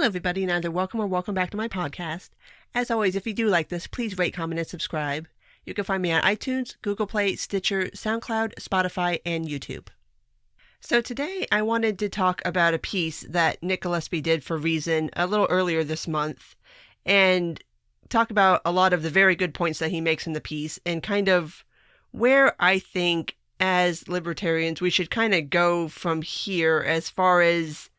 everybody, and either welcome or welcome back to my podcast. As always, if you do like this, please rate, comment, and subscribe. You can find me on iTunes, Google Play, Stitcher, SoundCloud, Spotify, and YouTube. So today I wanted to talk about a piece that Nick Gillespie did for Reason a little earlier this month, and talk about a lot of the very good points that he makes in the piece, and kind of where I think as libertarians we should kind of go from here as far as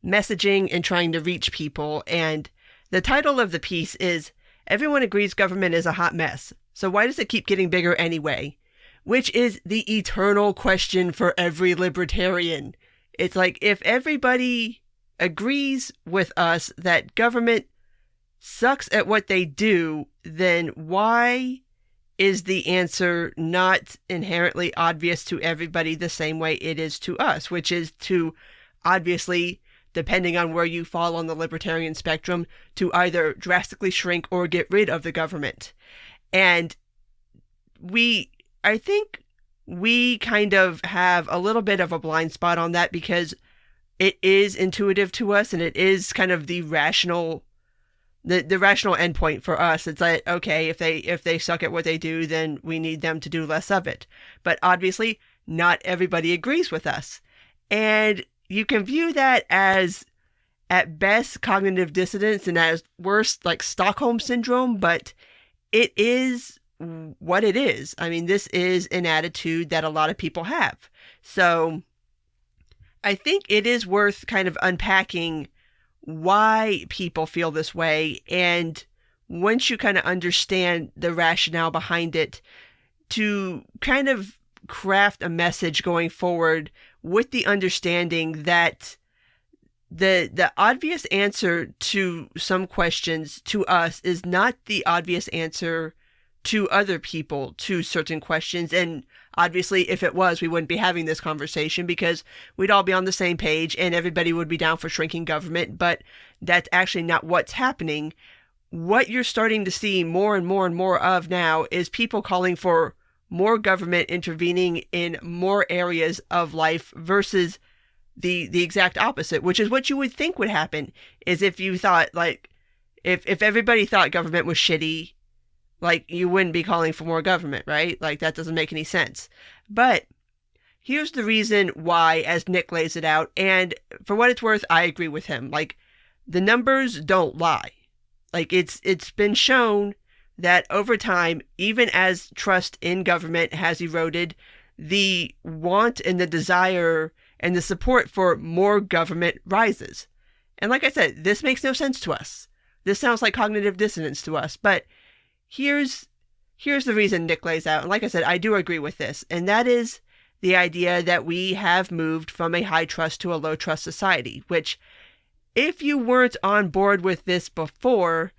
messaging and trying to reach people. And the title of the piece is "Everyone Agrees Government is a Hot Mess, so why does it keep getting bigger anyway?" Which is the eternal question for every libertarian. It's like, if everybody agrees with us that government sucks at what they do, then why is the answer not inherently obvious to everybody the same way it is to us, which is to obviously, depending on where you fall on the libertarian spectrum, to either drastically shrink or get rid of the government. And I think we kind of have a little bit of a blind spot on that, because it is intuitive to us and it is kind of the rational endpoint for us. It's like, okay, if they suck at what they do, then we need them to do less of it. But obviously not everybody agrees with us. And you can view that as, at best, cognitive dissonance, and at worst, like Stockholm syndrome, but it is what it is. I mean, this is an attitude that a lot of people have. So I think it is worth kind of unpacking why people feel this way, and once you kind of understand the rationale behind it, to kind of craft a message going forward with the understanding that the obvious answer to some questions to us is not the obvious answer to other people to certain questions. And obviously, if it was, we wouldn't be having this conversation, because we'd all be on the same page and everybody would be down for shrinking government. But that's actually not what's happening. What you're starting to see more and more and more of now is people calling for more government intervening in more areas of life versus the exact opposite, which is what you would think would happen. Is if you thought, like, if everybody thought government was shitty, like, you wouldn't be calling for more government, right? Like, that doesn't make any sense. But here's the reason why, as Nick lays it out, and for what it's worth, I agree with him. Like, the numbers don't lie. Like, it's been shown that over time, even as trust in government has eroded, the want and the desire and the support for more government rises. And like I said, this makes no sense to us. This sounds like cognitive dissonance to us, but here's the reason Nick lays out. And like I said, I do agree with this. And that is the idea that we have moved from a high trust to a low trust society, which, if you weren't on board with this before,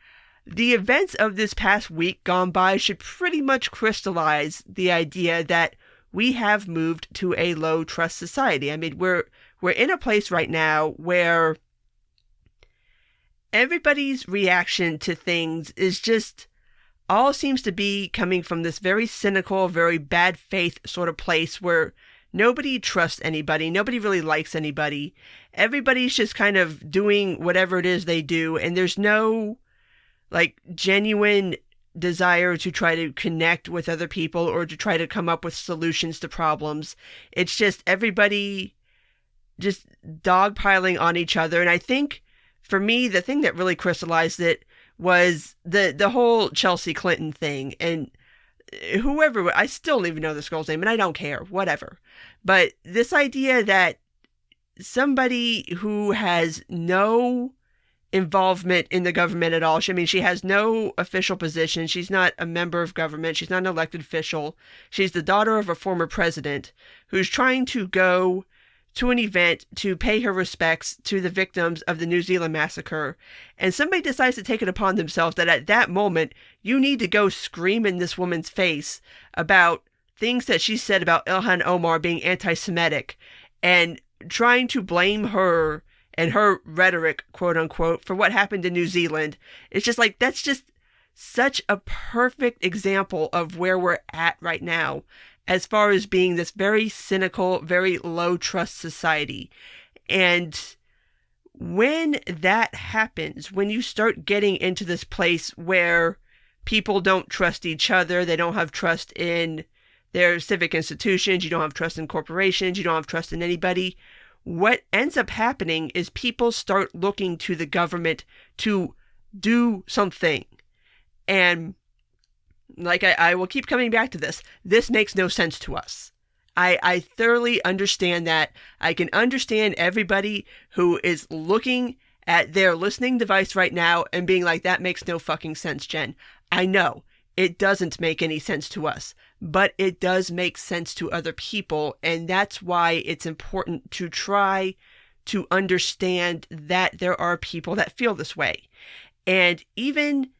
the events of this past week gone by should pretty much crystallize the idea that we have moved to a low trust society. I mean, we're in a place right now where everybody's reaction to things is just all seems to be coming from this very cynical, very bad faith sort of place where nobody trusts anybody. Nobody really likes anybody. Everybody's just kind of doing whatever it is they do. And there's no, like, genuine desire to try to connect with other people or to try to come up with solutions to problems. It's just everybody just dogpiling on each other. And I think, for me, the thing that really crystallized it was the whole Chelsea Clinton thing. And whoever, I still don't even know this girl's name, and I don't care, whatever. But this idea that somebody who has no involvement in the government at all, I mean, she has no official position, she's not a member of government, she's not an elected official, she's the daughter of a former president who's trying to go to an event to pay her respects to the victims of the New Zealand massacre, and somebody decides to take it upon themselves that at that moment you need to go scream in this woman's face about things that she said about Ilhan Omar being anti-Semitic, and trying to blame her and her rhetoric, quote unquote, for what happened in New Zealand. It's just like, that's just such a perfect example of where we're at right now, as far as being this very cynical, very low trust society. And when that happens, when you start getting into this place where people don't trust each other, they don't have trust in their civic institutions, you don't have trust in corporations, you don't have trust in anybody, what ends up happening is people start looking to the government to do something. And like I will keep coming back to this. This makes no sense to us. I thoroughly understand that. I can understand everybody who is looking at their listening device right now and being like, that makes no fucking sense, Jen. I know it doesn't make any sense to us, but it does make sense to other people. And that's why it's important to try to understand that there are people that feel this way. And even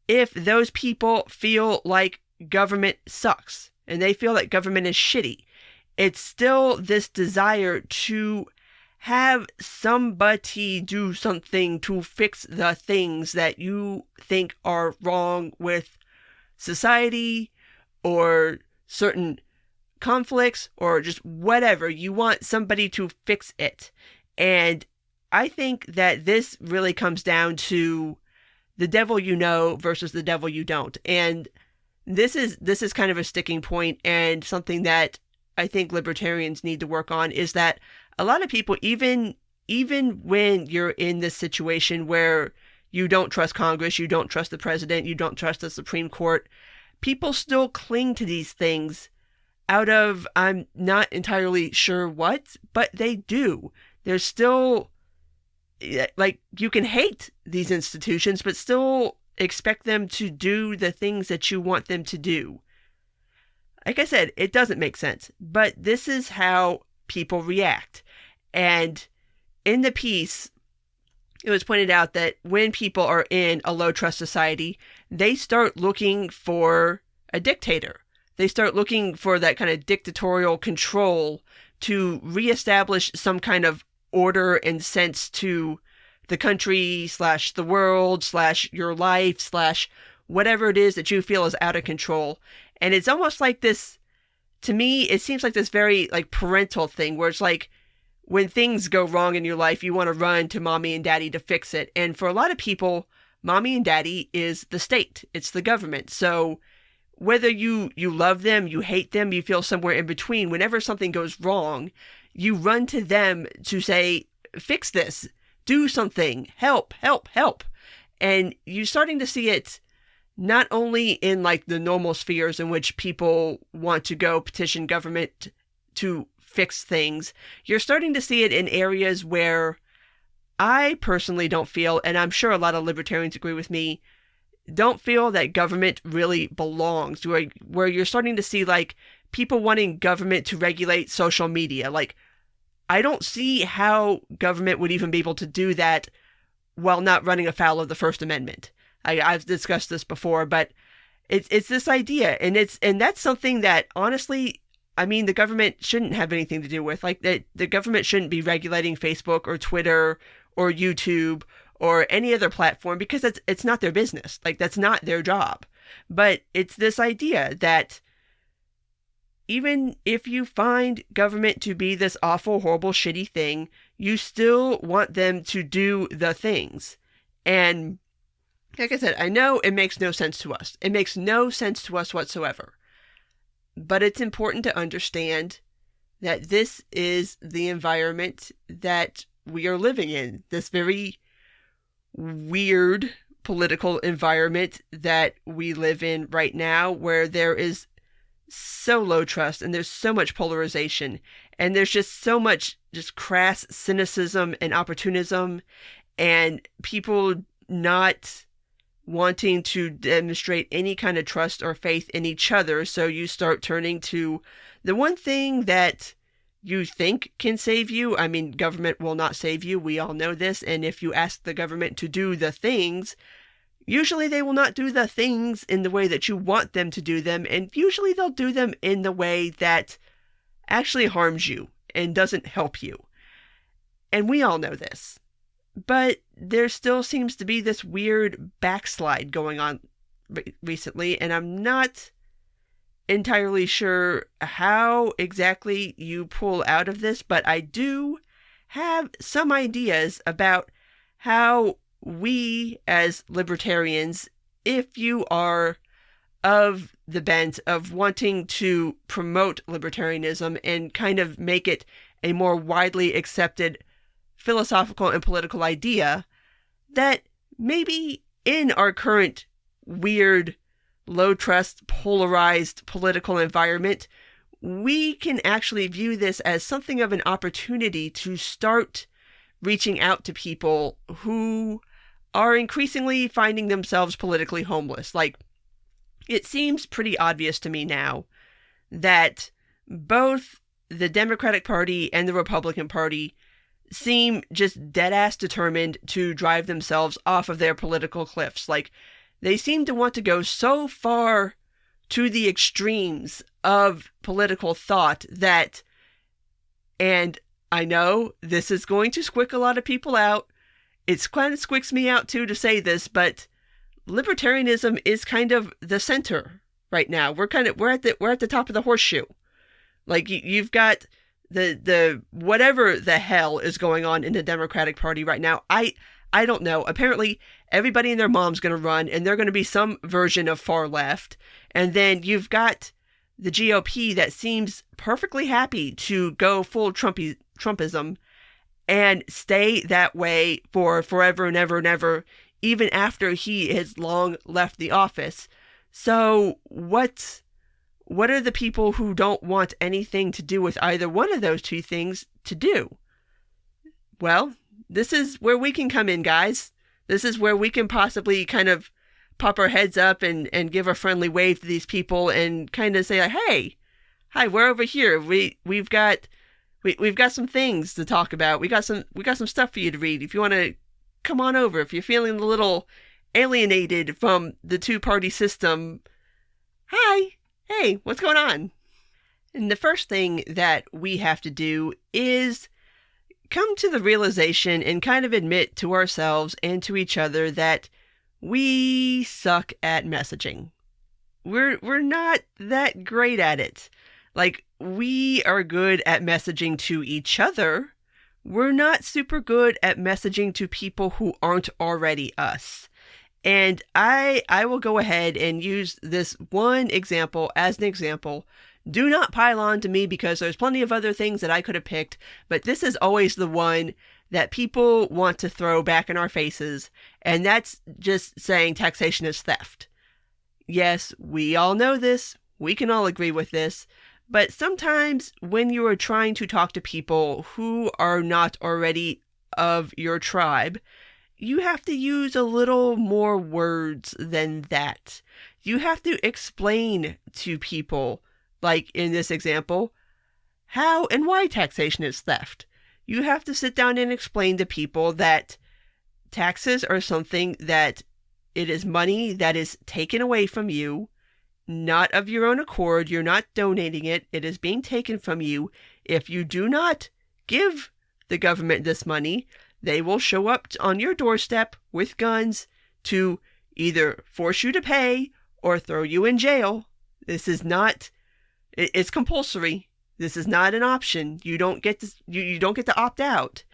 if those people feel like government sucks and they feel that government is shitty, it's still this desire to have somebody do something to fix the things that you think are wrong with society or certain conflicts or just whatever. You want somebody to fix it. And I think that this really comes down to the devil you know versus the devil you don't. And this is kind of a sticking point, and something that I think libertarians need to work on is that a lot of people, even when you're in this situation where you don't trust Congress, you don't trust the president, you don't trust the Supreme Court, people still cling to these things out of, I'm not entirely sure what, but they do. There's still, like, you can hate these institutions, but still expect them to do the things that you want them to do. Like I said, it doesn't make sense, but this is how people react. And in the piece, it was pointed out that when people are in a low trust society, they start looking for a dictator. They start looking for that kind of dictatorial control to reestablish some kind of order and sense to the country / the world / your life / whatever it is that you feel is out of control. And it's almost like this, to me, it seems like this very like parental thing where it's like when things go wrong in your life, you want to run to mommy and daddy to fix it. And for a lot of people, mommy and daddy is the state. It's the government. So whether you love them, you hate them, you feel somewhere in between, whenever something goes wrong, you run to them to say, fix this, do something, help, help, help. And you're starting to see it not only in like the normal spheres in which people want to go petition government to fix things, you're starting to see it in areas where I personally don't feel, and I'm sure a lot of libertarians agree with me, don't feel that government really belongs, where you're starting to see like people wanting government to regulate social media. Like, I don't see how government would even be able to do that while not running afoul of the First Amendment. I've discussed this before, but it's this idea, and that's something that honestly, I mean, the government shouldn't have anything to do with. Like, the government shouldn't be regulating Facebook or Twitter or YouTube or any other platform because it's not their business. Like, that's not their job. But it's this idea that even if you find government to be this awful, horrible, shitty thing, you still want them to do the things. And like I said, I know it makes no sense to us. It makes no sense to us whatsoever. But it's important to understand that this is the environment that we are living in. This very weird political environment that we live in right now, where there is so low trust and there's so much polarization and there's just so much just crass cynicism and opportunism and people not wanting to demonstrate any kind of trust or faith in each other. So you start turning to the one thing that you think can save you. I mean, government will not save you. We all know this. And if you ask the government to do the things, usually they will not do the things in the way that you want them to do them. And usually they'll do them in the way that actually harms you and doesn't help you. And we all know this. But there still seems to be this weird backslide going on recently, and I'm not entirely sure how exactly you pull out of this, but I do have some ideas about how we as libertarians, if you are of the bent of wanting to promote libertarianism and kind of make it a more widely accepted philosophical and political idea, that maybe in our current weird, low trust, polarized political environment, we can actually view this as something of an opportunity to start reaching out to people who are increasingly finding themselves politically homeless. Like, it seems pretty obvious to me now that both the Democratic Party and the Republican Party seem just dead-ass determined to drive themselves off of their political cliffs. Like, they seem to want to go so far to the extremes of political thought that, and I know this is going to squick a lot of people out. It's kind of squicks me out too to say this, but libertarianism is kind of the center right now. We're at the top of the horseshoe. Like, you've got the whatever the hell is going on in the Democratic Party right now. I don't know. Apparently, everybody and their mom's going to run, and they're going to be some version of far left. And then you've got the GOP that seems perfectly happy to go full Trumpism and stay that way for forever and ever and ever, even after he has long left the office. So what are the people who don't want anything to do with either one of those two things to do? Well, this is where we can come in, guys. This is where we can possibly kind of pop our heads up and give a friendly wave to these people and kind of say, like, hey, hi, we're over here. We've got some things to talk about. We got some stuff for you to read. If you want to come on over, if you're feeling a little alienated from the two-party system, hi, hey, what's going on? And the first thing that we have to do is come to the realization and kind of admit to ourselves and to each other that we suck at messaging. We're not that great at it. Like, we are good at messaging to each other. We're not super good at messaging to people who aren't already us. And I will go ahead and use this one example as an example. Do not pile on to me because there's plenty of other things that I could have picked, but this is always the one that people want to throw back in our faces, and that's just saying taxation is theft. Yes, we all know this. We can all agree with this. But sometimes when you are trying to talk to people who are not already of your tribe, you have to use a little more words than that. You have to explain to people, like in this example, how and why taxation is theft. You have to sit down and explain to people that taxes are something that it is money that is taken away from you, not of your own accord. You're not donating it. It is being taken from you. If you do not give the government this money, they will show up on your doorstep with guns to either force you to pay or throw you in jail. This is not, it's compulsory. This is not an option. You don't get to, you don't get to opt out.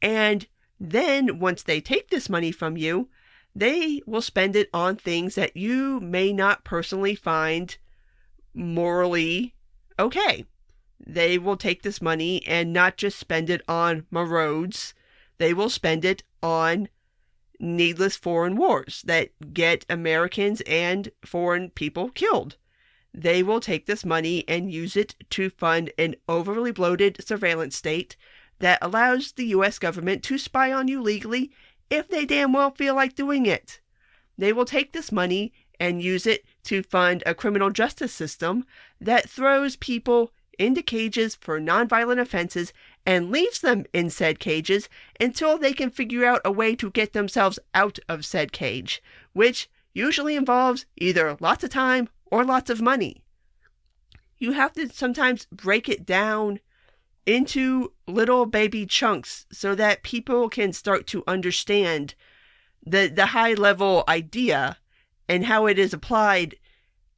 And then once they take this money from you, they will spend it on things that you may not personally find morally okay. They will take this money and not just spend it on roads. They will spend it on needless foreign wars that get Americans and foreign people killed. They will take this money and use it to fund an overly bloated surveillance state that allows the U.S. government to spy on you legally if they damn well feel like doing it. They will take this money and use it to fund a criminal justice system that throws people into cages for nonviolent offenses and leaves them in said cages until they can figure out a way to get themselves out of said cage, which usually involves either lots of time or lots of money. You have to sometimes break it down into little baby chunks so that people can start to understand the high level idea and how it is applied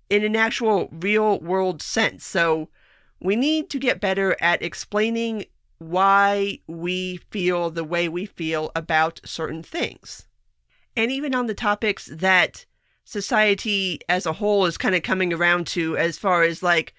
in an actual real world sense. So we need to get better at explaining why we feel the way we feel about certain things. And even on the topics that society as a whole is kind of coming around to, as far as like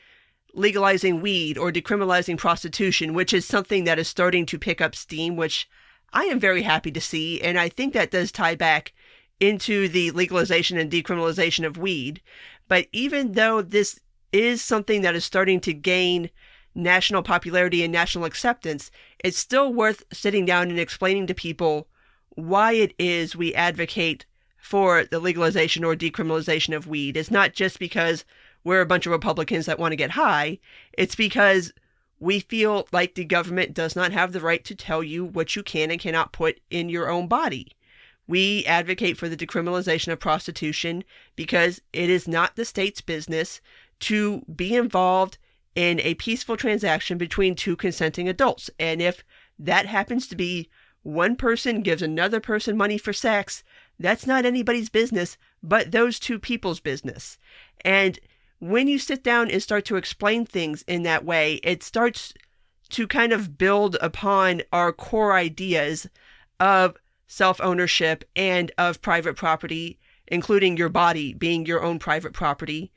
legalizing weed or decriminalizing prostitution, which is something that is starting to pick up steam, which I am very happy to see. And I think that does tie back into the legalization and decriminalization of weed. But even though this is something that is starting to gain national popularity and national acceptance, it's still worth sitting down and explaining to people why it is we advocate for the legalization or decriminalization of weed. It's not just because we're a bunch of Republicans that want to get high. It's because we feel like the government does not have the right to tell you what you can and cannot put in your own body. We advocate for the decriminalization of prostitution because it is not the state's business to be involved in a peaceful transaction between two consenting adults. And if that happens to be one person gives another person money for sex, that's not anybody's business but those two people's business. And when you sit down and start to explain things in that way, it starts to kind of build upon our core ideas of self-ownership and of private property, including your body being your own private property.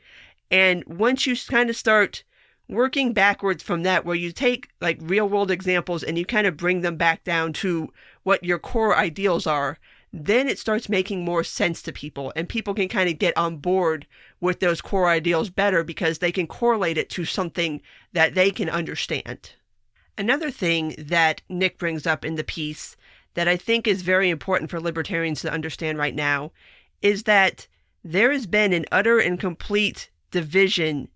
And once you kind of start working backwards from that, where you take like real world examples and you kind of bring them back down to what your core ideals are, then it starts making more sense to people, and people can kind of get on board with those core ideals better because they can correlate it to something that they can understand. Another thing that Nick brings up in the piece that I think is very important for libertarians to understand right now is that there has been an utter and complete division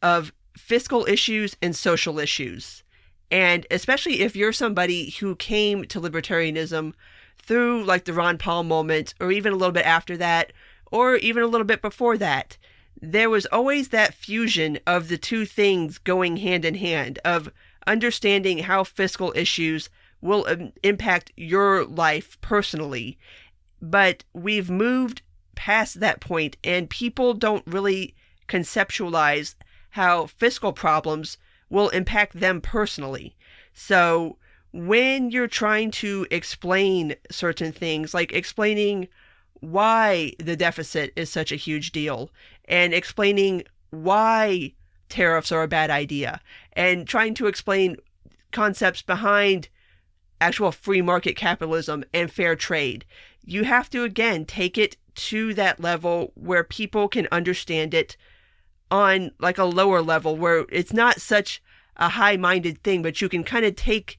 of fiscal issues and social issues. And especially if you're somebody who came to libertarianism through like the Ron Paul moment, or even a little bit after that, or even a little bit before that, there was always that fusion of the two things going hand in hand, of understanding how fiscal issues will impact your life personally. But we've moved past that point, and people don't really conceptualize how fiscal problems will impact them personally. So when you're trying to explain certain things, like explaining why the deficit is such a huge deal, and explaining why tariffs are a bad idea, and trying to explain concepts behind actual free market capitalism and fair trade, you have to, again, take it to that level where people can understand it on like a lower level, where it's not such a high-minded thing, but you can kind of take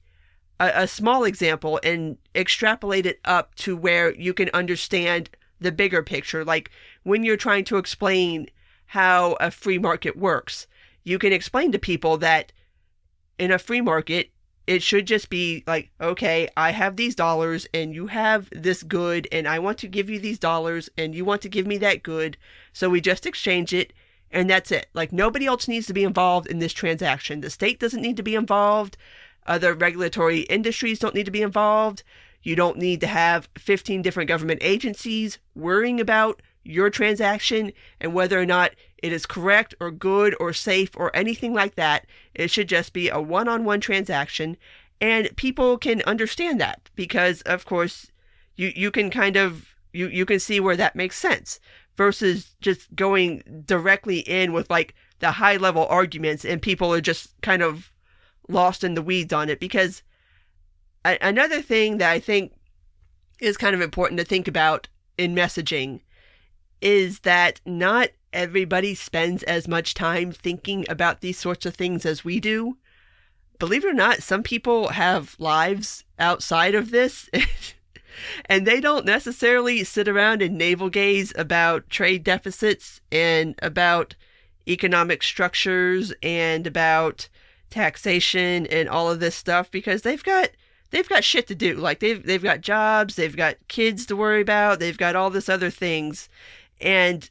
a small example and extrapolate it up to where you can understand the bigger picture. Like when you're trying to explain how a free market works, you can explain to people that in a free market, it should just be like, okay, I have these dollars and you have this good, and I want to give you these dollars and you want to give me that good. So we just exchange it, and that's it. Like nobody else needs to be involved in this transaction. The state doesn't need to be involved. Other regulatory industries don't need to be involved. You don't need to have 15 different government agencies worrying about your transaction and whether or not it is correct or good or safe or anything like that. It should just be a one-on-one transaction, and people can understand that because, of course, you can kind of, you can see where that makes sense versus just going directly in with like the high-level arguments and people are just kind of lost in the weeds on it. Because another thing that I think is kind of important to think about in messaging is that not everybody spends as much time thinking about these sorts of things as we do. Believe it or not, some people have lives outside of this and they don't necessarily sit around and navel gaze about trade deficits and about economic structures and about taxation and all of this stuff because they've got shit to do. Like they've got jobs, they've got kids to worry about, they've got all this other things. And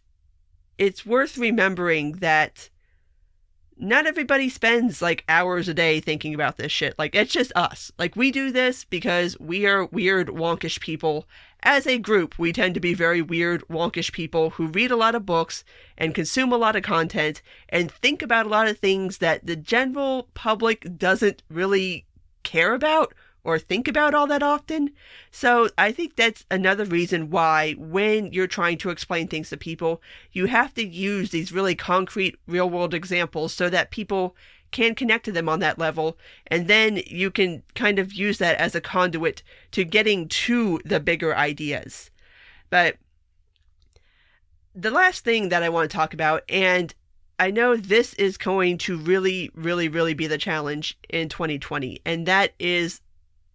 it's worth remembering that not everybody spends like hours a day thinking about this shit. Like it's just us. Like we do this because we are weird, wonkish people. As a group, we tend to be very weird, wonkish people who read a lot of books and consume a lot of content and think about a lot of things that the general public doesn't really care about or think about all that often. So I think that's another reason why when you're trying to explain things to people, you have to use these really concrete real world examples so that people can connect to them on that level. And then you can kind of use that as a conduit to getting to the bigger ideas. But the last thing that I want to talk about, and I know this is going to really, really, really be the challenge in 2020, and that is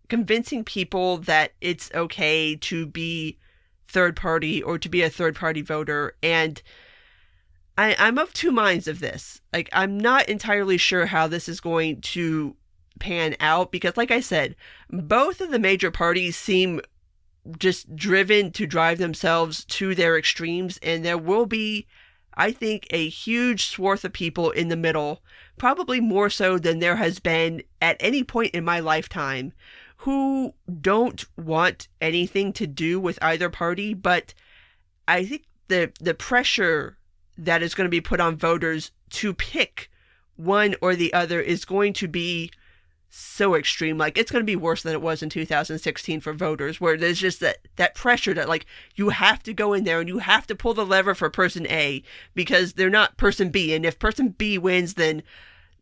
convincing people that it's okay to be third party or to be a third party voter. And I'm of two minds of this. Like, I'm not entirely sure how this is going to pan out because, like I said, both of the major parties seem just driven to drive themselves to their extremes. And there will be, I think, a huge swath of people in the middle, probably more so than there has been at any point in my lifetime, who don't want anything to do with either party. But I think the pressure that is going to be put on voters to pick one or the other is going to be so extreme. Like, it's going to be worse than it was in 2016 for voters, where there's just that pressure that, like, you have to go in there and you have to pull the lever for person A because they're not person B. And if person B wins, then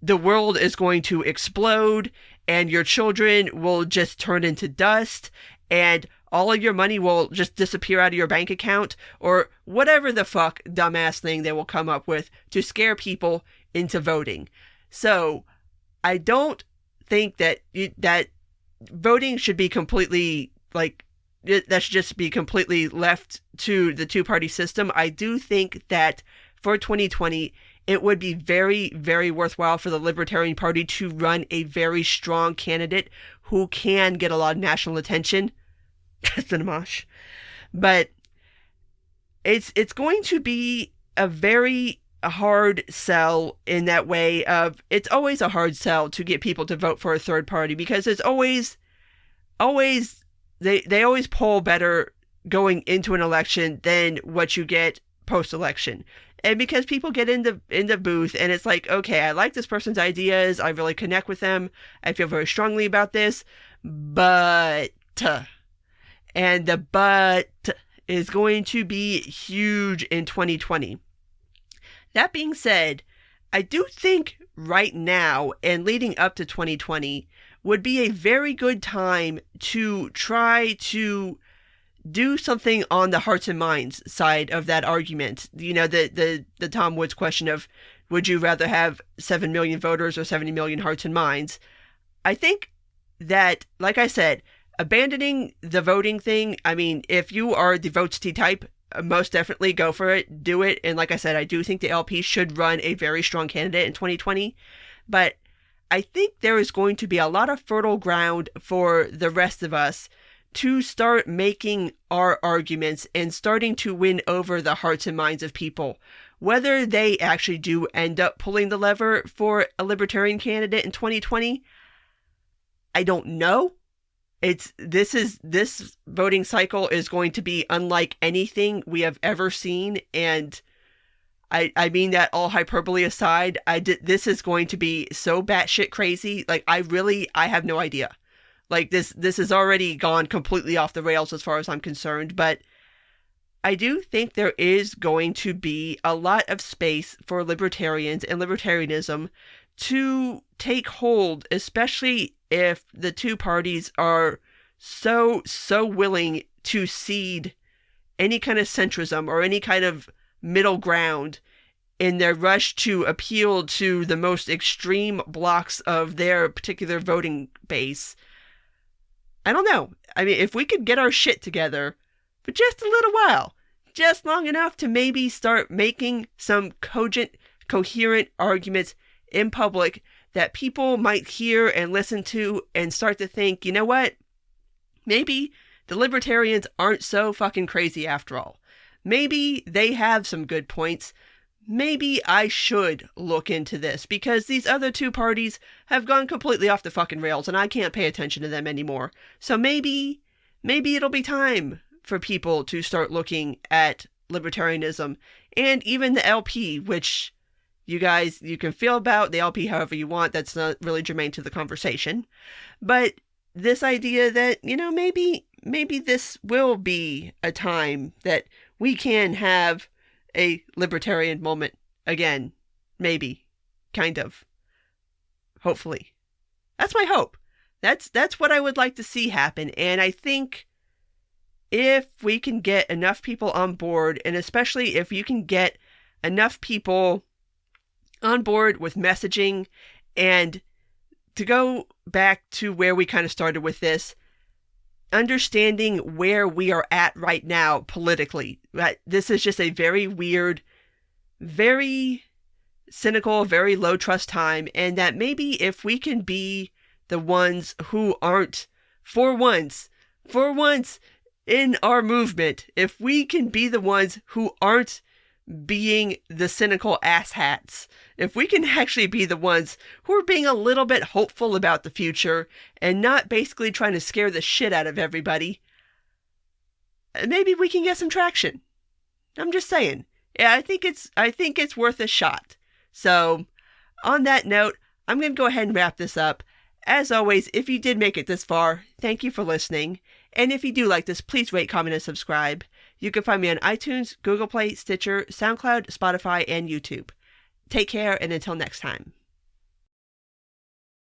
the world is going to explode and your children will just turn into dust and all of your money will just disappear out of your bank account, or whatever the fuck dumbass thing they will come up with to scare people into voting. So I don't think that that voting should be completely, like, that should just be completely left to the two-party system. I do think that for 2020, it would be very, very worthwhile for the Libertarian Party to run a very strong candidate who can get a lot of national attention. Cinemash. But it's going to be a very hard sell in that way of, it's always a hard sell to get people to vote for a third party because it's always they always poll better going into an election than what you get post-election. And because people get in the booth and it's like, okay, I like this person's ideas, I really connect with them, I feel very strongly about this, but, and the but is going to be huge in 2020. That being said, I do think right now and leading up to 2020 would be a very good time to try to do something on the hearts and minds side of that argument. You know, the Tom Woods question of, would you rather have 7 million voters or 70 million hearts and minds? I think that, like I said, abandoning the voting thing, I mean, if you are the votes T type, most definitely go for it, do it. And like I said, I do think the LP should run a very strong candidate in 2020. But I think there is going to be a lot of fertile ground for the rest of us to start making our arguments and starting to win over the hearts and minds of people. Whether they actually do end up pulling the lever for a Libertarian candidate in 2020, I don't know. This voting cycle is going to be unlike anything we have ever seen, and I mean that all hyperbole aside. This is going to be so batshit crazy. Like, I have no idea. Like, this has already gone completely off the rails as far as I'm concerned, but I do think there is going to be a lot of space for libertarians and libertarianism to take hold, especially if the two parties are so willing to cede any kind of centrism or any kind of middle ground in their rush to appeal to the most extreme blocks of their particular voting base. I don't know. I mean, if we could get our shit together for just a little while, just long enough to maybe start making some cogent, coherent arguments in public that people might hear and listen to and start to think, you know what? Maybe the libertarians aren't so fucking crazy after all. Maybe they have some good points. Maybe I should look into this because these other two parties have gone completely off the fucking rails and I can't pay attention to them anymore. So maybe it'll be time for people to start looking at libertarianism and even the LP, which, You guys, you can feel about the LP however you want. That's not really germane to the conversation. But this idea that, maybe this will be a time that we can have a libertarian moment again. Maybe. Kind of. Hopefully. That's my hope. That's what I would like to see happen. And I think if we can get enough people on board, and especially if you can get enough people on board with messaging, and to go back to where we kind of started with this, understanding where we are at right now politically. This is just a very weird, very cynical, very low trust time, and that maybe if we can be the ones who aren't, for once in our movement, if we can be the ones who aren't being the cynical asshats, if we can actually be the ones who are being a little bit hopeful about the future and not basically trying to scare the shit out of everybody, maybe we can get some traction. I'm just saying. Yeah, I think it's worth a shot. So, on that note, I'm going to go ahead and wrap this up. As always, if you did make it this far, thank you for listening. And if you do like this, please rate, comment, and subscribe. You can find me on iTunes, Google Play, Stitcher, SoundCloud, Spotify, and YouTube. Take care, and until next time.